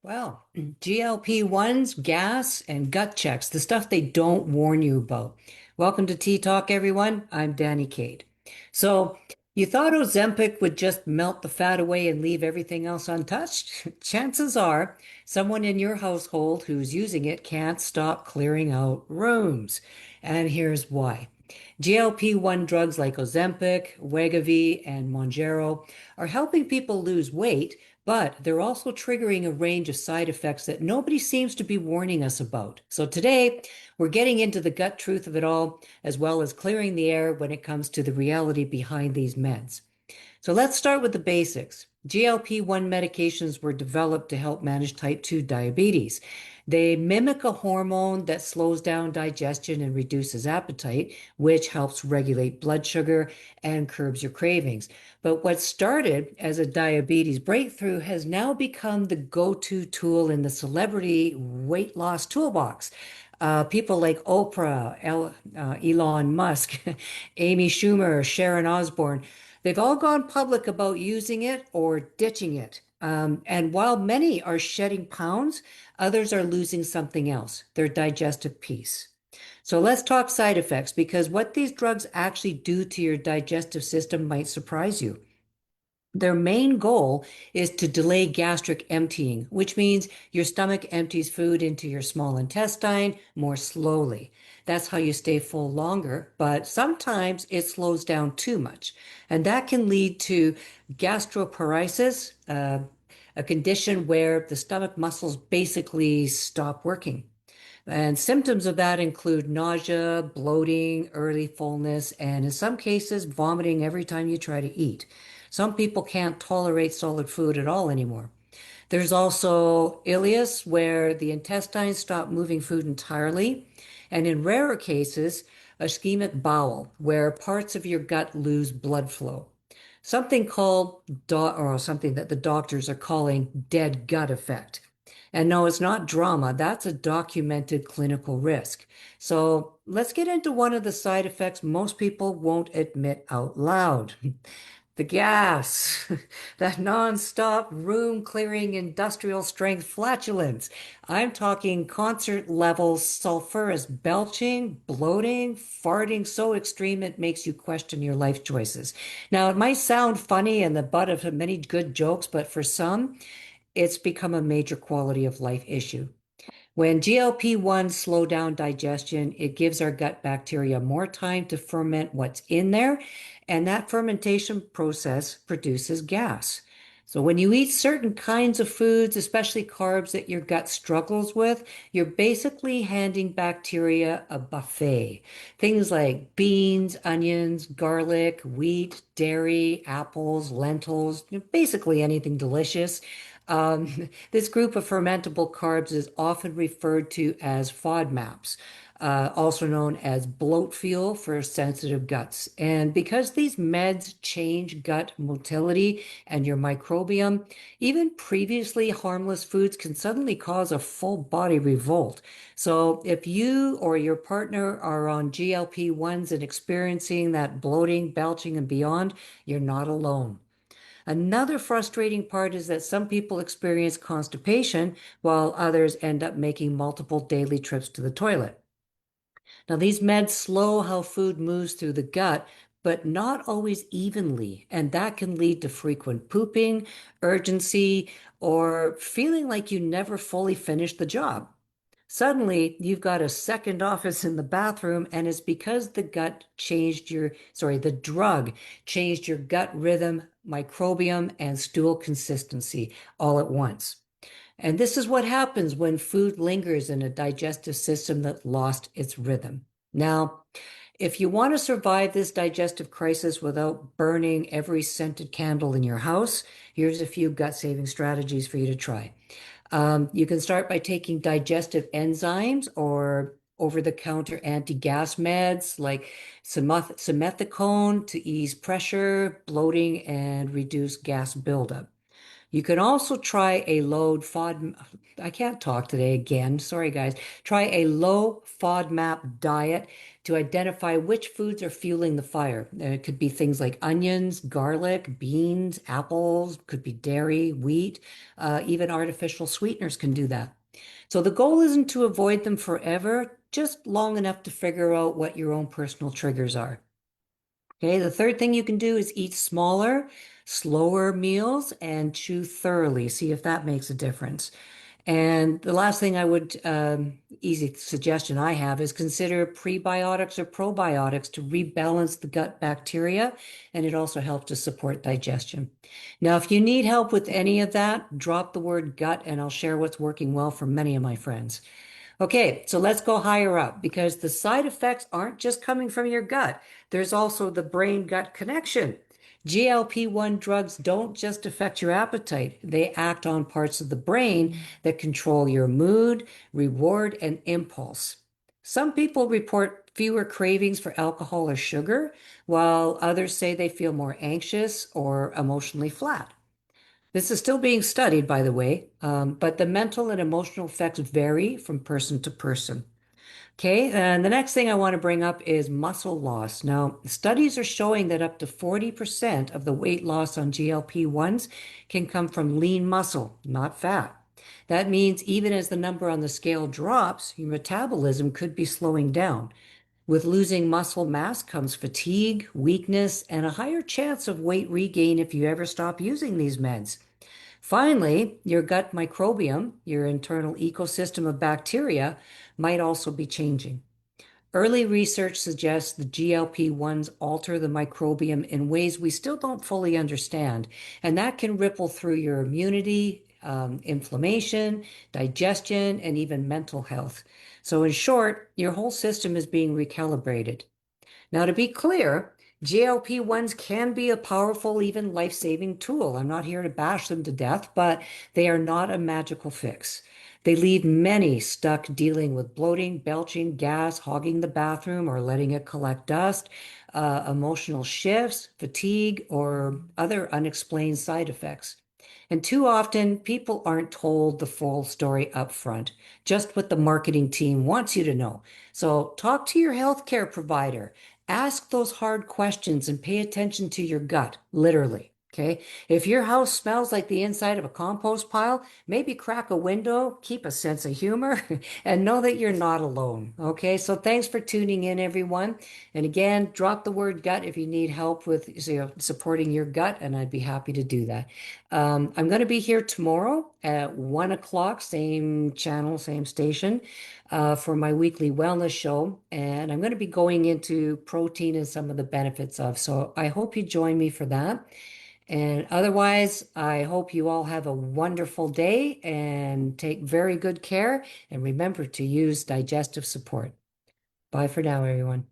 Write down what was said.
Well, GLP-1s, gas, and gut checks, the stuff they don't warn you about. Welcome to Tea Talk, everyone. I'm Danny Cade. So, you thought Ozempic would just melt the fat away and leave everything else untouched? Chances are someone in your household who's using it can't stop clearing out rooms. And here's why. GLP-1 drugs like Ozempic, Wegovy, and Mounjaro are helping people lose weight, but they're also triggering a range of side effects that nobody seems to be warning us about. So today, we're getting into the gut truth of it all, as well as clearing the air when it comes to the reality behind these meds. So let's start with the basics. GLP-1 medications were developed to help manage type 2 diabetes. They mimic a hormone that slows down digestion and reduces appetite, which helps regulate blood sugar and curbs your cravings. But what started as a diabetes breakthrough has now become the go-to tool in the celebrity weight loss toolbox. People like Oprah, Elon Musk, Amy Schumer, Sharon Osbourne, they've all gone public about using it or ditching it. And while many are shedding pounds, others are losing something else, their digestive peace. So let's talk side effects because what these drugs actually do to your digestive system might surprise you. Their main goal is to delay gastric emptying, which means your stomach empties food into your small intestine more slowly. That's how you stay full longer, but sometimes it slows down too much. And that can lead to gastroparesis, a condition where the stomach muscles basically stop working. And symptoms of that include nausea, bloating, early fullness, and in some cases, vomiting every time you try to eat. Some people can't tolerate solid food at all anymore. There's also ileus, where the intestines stop moving food entirely. And in rarer cases, ischemic bowel, where parts of your gut lose blood flow. Something called, or something that the doctors are calling dead gut effect. And no, it's not drama. That's a documented clinical risk. So let's get into one of the side effects most people won't admit out loud. The gas, that non-stop room clearing industrial strength flatulence. I'm talking concert level sulfurous belching, bloating, farting so extreme it makes you question your life choices. Now, it might sound funny and the butt of many good jokes, but for some, it's become a major quality of life issue. When GLP-1s slow down digestion, it gives our gut bacteria more time to ferment what's in there, and that fermentation process produces gas. So when you eat certain kinds of foods, especially carbs that your gut struggles with, you're basically handing bacteria a buffet. Things like beans, onions, garlic, wheat, dairy, apples, lentils, basically anything delicious. This group of fermentable carbs is often referred to as FODMAPs, also known as bloat fuel for sensitive guts. And because these meds change gut motility and your microbiome, even previously harmless foods can suddenly cause a full body revolt. So if you or your partner are on GLP-1s and experiencing that bloating, belching, and beyond, you're not alone. Another frustrating part is that some people experience constipation while others end up making multiple daily trips to the toilet. Now, these meds slow how food moves through the gut, but not always evenly, and that can lead to frequent pooping, urgency, or feeling like you never fully finished the job. Suddenly, you've got a second office in the bathroom, and it's because the drug changed your gut rhythm, microbiome, and stool consistency all at once. And this is what happens when food lingers in a digestive system that lost its rhythm. Now, if you want to survive this digestive crisis without burning every scented candle in your house, here's a few gut-saving strategies for you to try. You can start by taking digestive enzymes or over-the-counter anti-gas meds like simethicone to ease pressure, bloating, and reduce gas buildup. You can also try a low FOD. I can't talk today again. Sorry, guys. Try a low FODMAP diet to identify which foods are fueling the fire. It could be things like onions, garlic, beans, apples, could be dairy, wheat, even artificial sweeteners can do that. So the goal isn't to avoid them forever, just long enough to figure out what your own personal triggers are. Okay, the third thing you can do is eat smaller, slower meals and chew thoroughly. See if that makes a difference. And the last thing I would, easy suggestion I have is consider prebiotics or probiotics to rebalance the gut bacteria, and it also helps to support digestion. Now, if you need help with any of that, drop the word gut and I'll share what's working well for many of my friends. Okay, so let's go higher up because the side effects aren't just coming from your gut. There's also the brain-gut connection. GLP-1 drugs don't just affect your appetite. They act on parts of the brain that control your mood, reward, and impulse. Some people report fewer cravings for alcohol or sugar, while others say they feel more anxious or emotionally flat. This is still being studied, by the way, but the mental and emotional effects vary from person to person. Okay, and the next thing I want to bring up is muscle loss. Now, studies are showing that up to 40% of the weight loss on GLP-1s can come from lean muscle, not fat. That means even as the number on the scale drops, your metabolism could be slowing down. With losing muscle mass comes fatigue, weakness, and a higher chance of weight regain if you ever stop using these meds. Finally, your gut microbiome, your internal ecosystem of bacteria, might also be changing. Early research suggests the GLP-1s alter the microbiome in ways we still don't fully understand, and that can ripple through your immunity, inflammation, digestion, and even mental health. So, in short, your whole system is being recalibrated. Now, to be clear, GLP-1s can be a powerful, even life-saving tool. I'm not here to bash them to death, but they are not a magical fix. They leave many stuck dealing with bloating, belching, gas, hogging the bathroom, or letting it collect dust, emotional shifts, fatigue, or other unexplained side effects. And too often, people aren't told the full story up front, just what the marketing team wants you to know. So talk to your healthcare provider. Ask those hard questions and pay attention to your gut, literally. Okay. If your house smells like the inside of a compost pile, maybe crack a window, keep a sense of humor, and know that you're not alone. Okay. So thanks for tuning in, everyone. And again, drop the word gut if you need help with supporting your gut, and I'd be happy to do that. I'm going to be here tomorrow at 1 o'clock, same channel, same station, for my weekly wellness show. And I'm going to be going into protein and some of the benefits of. So I hope you join me for that. And otherwise, I hope you all have a wonderful day and take very good care. And remember to use digestive support. Bye for now, everyone.